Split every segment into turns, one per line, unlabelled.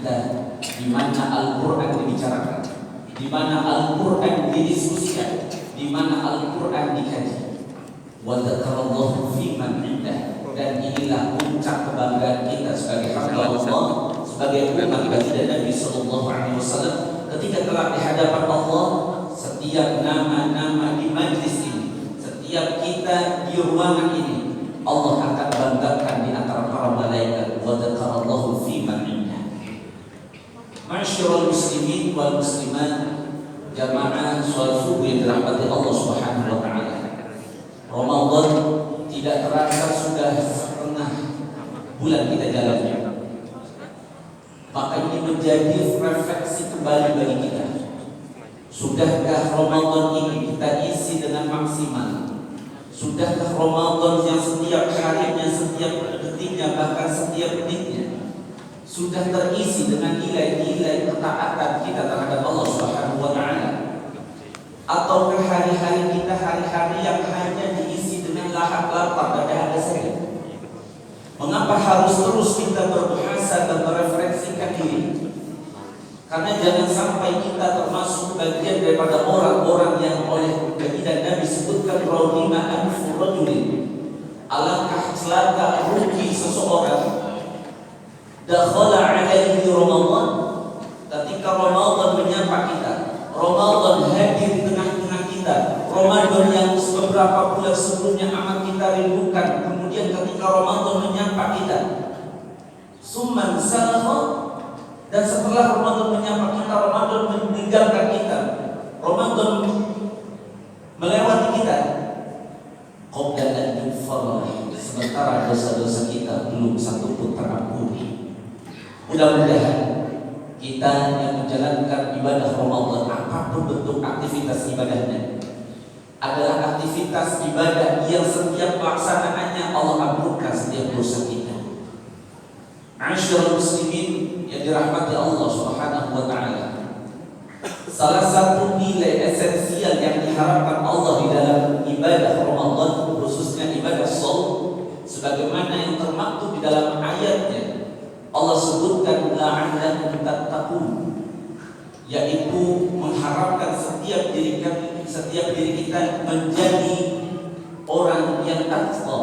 kita di mana Al-Quran dibicarakan, di mana Al-Quran didiskusikan, di mana Al-Quran dikaji. Wa dzakarallahu fi man indah. Dan inilah puncak kebanggaan kita sebagai hamba Allah, sebagai umat baginda Nabi sallallahu alaihi wasallam ketika telah di hadapan Allah. Setiap nama-nama di majlis ini, setiap kita di ruangan ini, Allah akan banggakan di antara para malaikat. Wa dzakarallahu fi man indah. Ma'asyiral muslimin wal muslimat, jamaah salat subuh yang dirahmati Allah Subhanahu wa taala. Ramadan tidak terasa sudah setengah bulan kita jalani. Maka ini menjadi refleksi kembali bagi kita. Sudahkah Ramadan ini kita isi dengan maksimal? Sudahkah Ramadan yang setiap harinya, setiap detiknya, bahkan setiap menitnya sudah terisi dengan nilai-nilai ketaatan kita terhadap Allah Subhanahu wa taala? Ataukah hari-hari kita hari-hari yang hanya diisi dengan lahap lapar dan dahaga sering? Mengapa harus terus kita berpuasa dan merefleksikan diri? Karena jangan sampai kita termasuk bagian daripada orang-orang yang oleh baginda Nabi sebutkan rahima anfu rajulin. Alangkah celaka rugi seseorang dakhala alaihi Ramadan, ketika Ramadan menyapa kita, Ramadan hadir di tengah-tengah kita, Ramadan yang beberapa bulan sebelumnya amat kita rindukan, kemudian ketika Ramadan menyapa kita, summan salafah. Dan setelah Ramadan menyapa kita, Ramadan meninggalkan kita, Ramadan melewati kita, qabla an yughfar, sementara dosa-dosa kita belum satu pun terampuni. Mudah-mudahan kita yang menjalankan ibadah Ramadan, apapun bentuk aktivitas ibadahnya, adalah aktivitas ibadah yang setiap pelaksanaannya Allah ampunkan setiap dosa kita. Ma'asyiral muslimin yang dirahmati Allah Subhanahu wa taala. Salah satu nilai esensial yang diharapkan Allah di dalam ibadah Ramadan, khususnya ibadah shaum, sebagaimana yang termaktub di dalam ayatnya, Allah sebutkan la'allakum tattaqun, yaitu mengharapkan setiap diri kita menjadi orang yang takwa,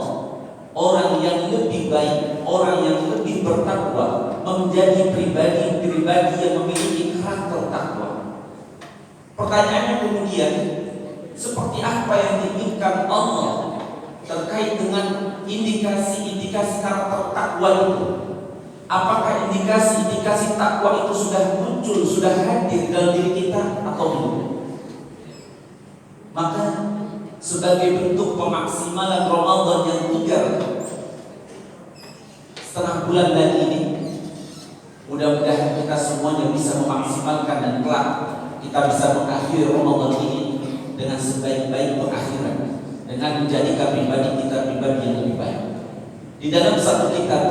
orang yang lebih baik, orang yang lebih bertakwa, menjadi pribadi-pribadi yang memiliki karakter takwa. Pertanyaannya kemudian, seperti apa yang diinginkan Allah terkait dengan indikasi-indikasi karakter takwa itu? Apakah indikasi-indikasi takwa itu sudah muncul, sudah hadir dalam diri kita atau belum? Maka sebagai bentuk pemaksimalan Ramadan yang tinggal setengah bulan lagi ini, mudah-mudahan kita semuanya bisa memaksimalkan dan kelak kita bisa mengakhiri Ramadan ini dengan sebaik-baik pengakhiran, dengan menjadikan pribadi kita pribadi yang lebih baik. Di dalam satu kitab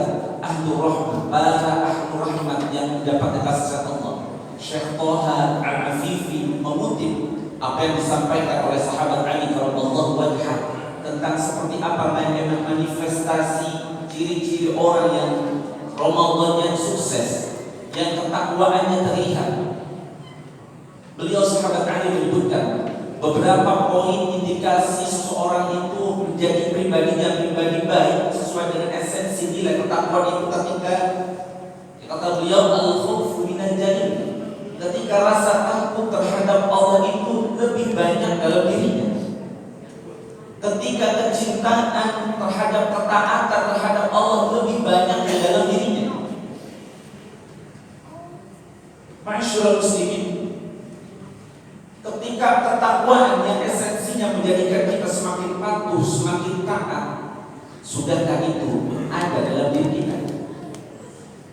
Ahlur Rahmah, para Ahlur Rahmah yang mendapat kasih Allah, Syekh Thaha Al-Afifi mengutip apa yang disampaikan oleh sahabat Ali radhiyallahu anhu tentang seperti apa manifestasi ciri-ciri orang yang Ramadannya sukses, yang ketakwaannya terlihat. Beliau sahabat Ali menyebutkan beberapa poin indikasi seseorang itu menjadi pribadinya pribadi baik sesuai dengan esensi nilai ketakwaan itu ketika kata beliau al-khawfu minal jalil, ketika rasa takut terhadap Allah itu lebih banyak dalam dirinya, ketika kecintaan terhadap ketaatan terhadap Allah lebih banyak di dalam dirinya. Ma'asyiral muslimin, ketika ketakwaan yang esensinya menjadikan kita semakin patuh, semakin taat, sudahkah itu ada dalam diri kita?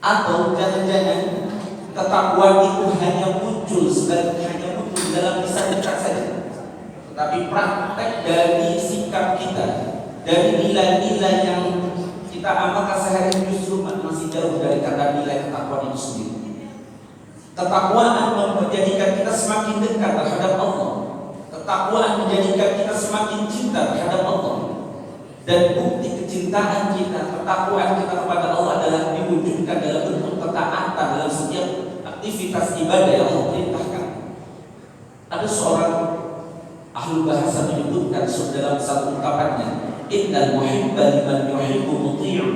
Atau jangan-jangan ketakwaan itu hanya muncul dalam lisan kita saja, tetapi praktek dari sikap kita, dari nilai-nilai yang kita amalkan sehari-hari justru masih jauh dari kata nilai ketakwaan itu sendiri. Ketakwaan menjadikan kita semakin dekat terhadap Allah. Ketakwaan menjadikan kita semakin cinta terhadap Allah. Dan bukti kecintaan kita, ketakwaan kita kepada Allah adalah diwujudkan dalam bentuk ketaatan dalam setiap aktivitas ibadah yang Allah perintahkan. Ada seorang ahli bahasa menyebutkan dalam satu ungkapannya, innal muhibba liman yuhibbu muti'un.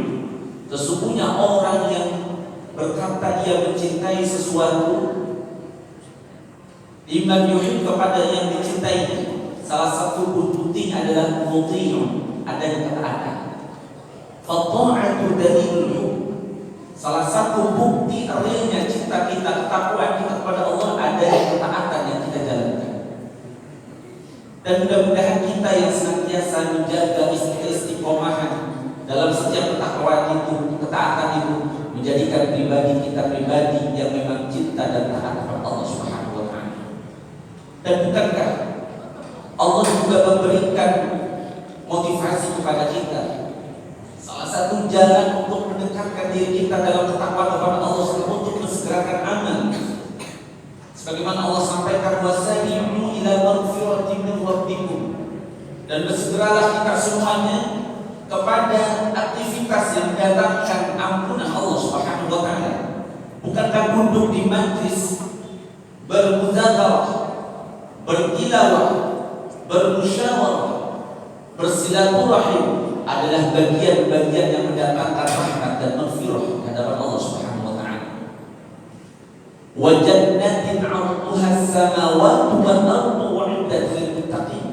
Sesungguhnya orang yang berkata ia mencintai sesuatu, liman yuhib, kepada yang dicintai, salah satu buktinya adalah muti'un, adanya ketaatan. Fa-ta'atu dalilul hub. Salah satu bukti realnya cinta kita, ketakwaan kita kepada Allah adanya ketaatan yang kita jalankan. Dan mudah-mudahan kita yang senantiasa menjaga istiqomahan dalam setiap ketakwaan itu, ketaatan itu, menjadikan pribadi kita pribadi yang memang cinta dan taat kepada Allah Subhanahu wa taala. Dan bukankah Allah juga memberikan motivasi kepada kita? Salah satu jalan untuk mendekatkan diri kita dalam ketakwaan kepada Allah untuk mensegerakan amal. Sebagaimana Allah sampaikan, wasari'u ila maghfiratin min rabbikum, dan bersegeralah kita semuanya kepada aktivitas yang mendatangkan ampunan Allah Subhanahu wa taala. Bukankah duduk di majlis bermuzakarah, bertilawah, bermusyawarah, bersilaturahim adalah bagian-bagian yang mendatangkan rahmat dan maghfirah di hadapan Allah Subhanahu wa taala. Wa jannatin 'arduha as-samawati wal ardu u'iddat lil muttaqin.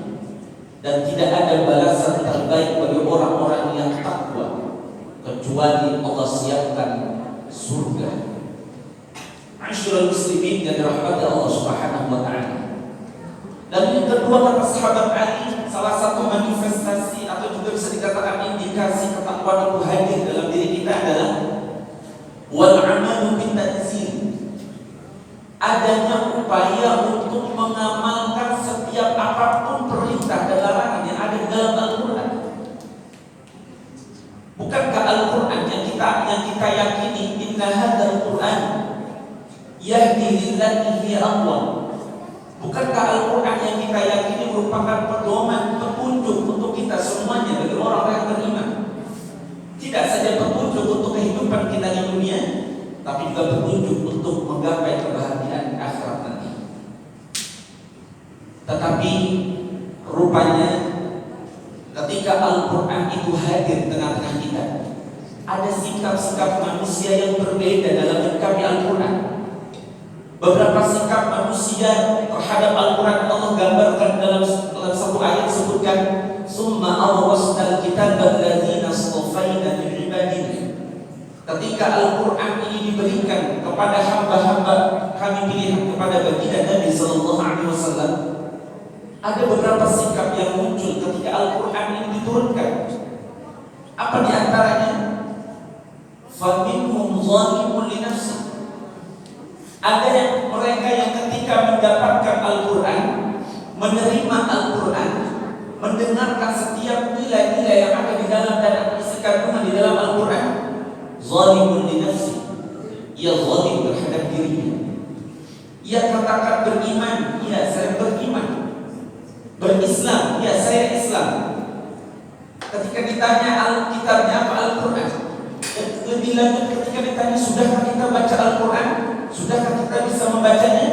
Dan tidak ada balasan terbaik bagi orang-orang yang takwa kecuali Allah siapkan surga. Asyrul muslimin yang dirahmati Allah Subhanahu wa taala. Dan yang kedua, kata sahabat Ali, salah satu manifestasi atau juga bisa dikatakan indikasi ketakwaan itu hadir dalam diri kita adalah wal amalu bin tanzil. Adanya upaya untuk mengamalkan setiap apapun perintah dan larangan yang ada di dalam Al-Quran. Bukankah Al-Quran yang kita yakini, inna hadzal Quran yahdi lillati hiya aqwam. Bukankah Al-Quran yang kita yakini merupakan pedoman, petunjuk untuk kita semuanya bagi orang-orang yang beriman? Tidak saja petunjuk untuk kehidupan kita di dunia, tapi juga petunjuk untuk menggapai kebahagiaan akhirat nanti. Tetapi rupanya ketika Al-Quran itu hadir di tengah-tengah kita, ada sikap-sikap manusia yang berbeda dalam menyikapi Al-Quran. Beberapa sikap manusia terhadap Al-Quran Allah gambarkan dalam satu ayat, sebutkan summa awrasnal kitaba alladzina astafaina min ibadina. Ketika Al-Quran ini diberikan kepada hamba-hamba kami pilihan kepada baginda Nabi sallallahu alaihi wasallam, ada beberapa sikap yang muncul ketika Al-Quran ini diturunkan. Apa di antaranya? Faminhum zalimun li nafsihi. Ada mereka yang ketika mendapatkan Al-Quran, menerima Al-Quran, mendengarkan setiap nilai-nilai yang ada di dalam dan isi kandungan di dalam Al-Quran, zalimun li nafsi, ia zalim terhadap dirinya. Ia katakan beriman, ya saya beriman. Berislam, ya saya Islam. Ketika ditanya Alkitabnya apa, Al-Quran, lebih lanjut ketika ditanya sudahkah kita baca Al-Quran, sudahkah kita bisa membacanya,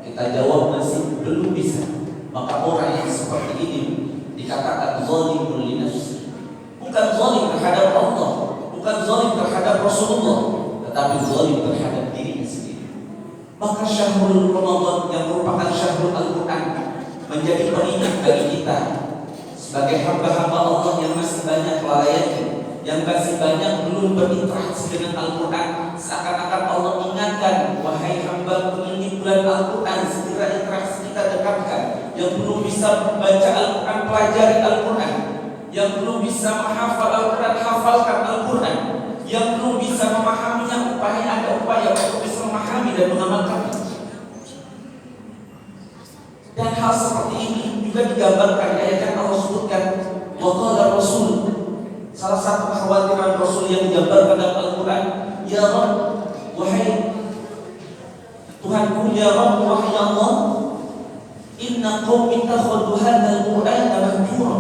kita jawab masih belum bisa. Maka orang yang seperti ini dikatakan zalimul li nafsi. Bukan zalim terhadap Allah, bukan zalim terhadap Rasulullah, tetapi zalim terhadap dirinya sendiri. Maka syahrul Ramadan yang merupakan syahrul Al-Quran menjadi pengingat bagi kita sebagai hamba-hamba Allah yang masih banyak kelalaiannya, yang masih banyak belum berinteraksi dengan Al-Quran. Seakan-akan Allah ingatkan, wahai hamba, ini bulan Al-Quran, segera interaksi kita dekatkan. Yang belum bisa membaca Al-Quran, pelajari Al-Quran. Yang belum bisa menghafal Al-Quran, hafalkan Al-Quran. Yang belum bisa memahaminya, ada upaya untuk bisa memahami dan mengamalkannya. Dan hal seperti ini juga digambarkan ayat yang Allah sebutkan, wa qala Rasul. Salah satu kekhawatiran Rasul yang digambarkan dalam Al-Quran, ya Rabb, wahai Tuhanku, ya Rabb, wahai Allah, inna qaumi takhadhu hadzal Qur'ana mahjura.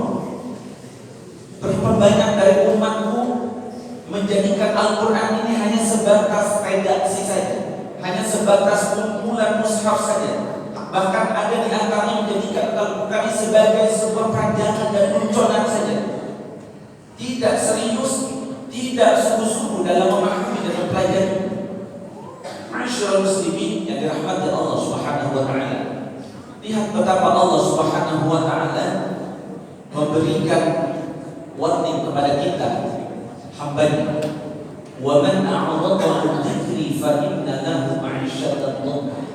Berapa banyak dari umatku menjadikan Al-Quran ini hanya sebatas redaksi saja, hanya sebatas sebatas kumpulan mushaf saja. Bahkan ada di antaranya menjadikan Al-Quran sebagai sebuah panjangan dan luncuran saja. Tidak serius, tidak sungguh-sungguh dalam memahami dan mempelajari. Masyaallah muslimin yang dirahmati Allah Subhanahu wa taala. Lihat betapa Allah Subhanahu wa taala memberikan warning kepada kita hamba-Nya. Wa man a'rada 'an dzikri fa inna lahu 'aishatan dhanka.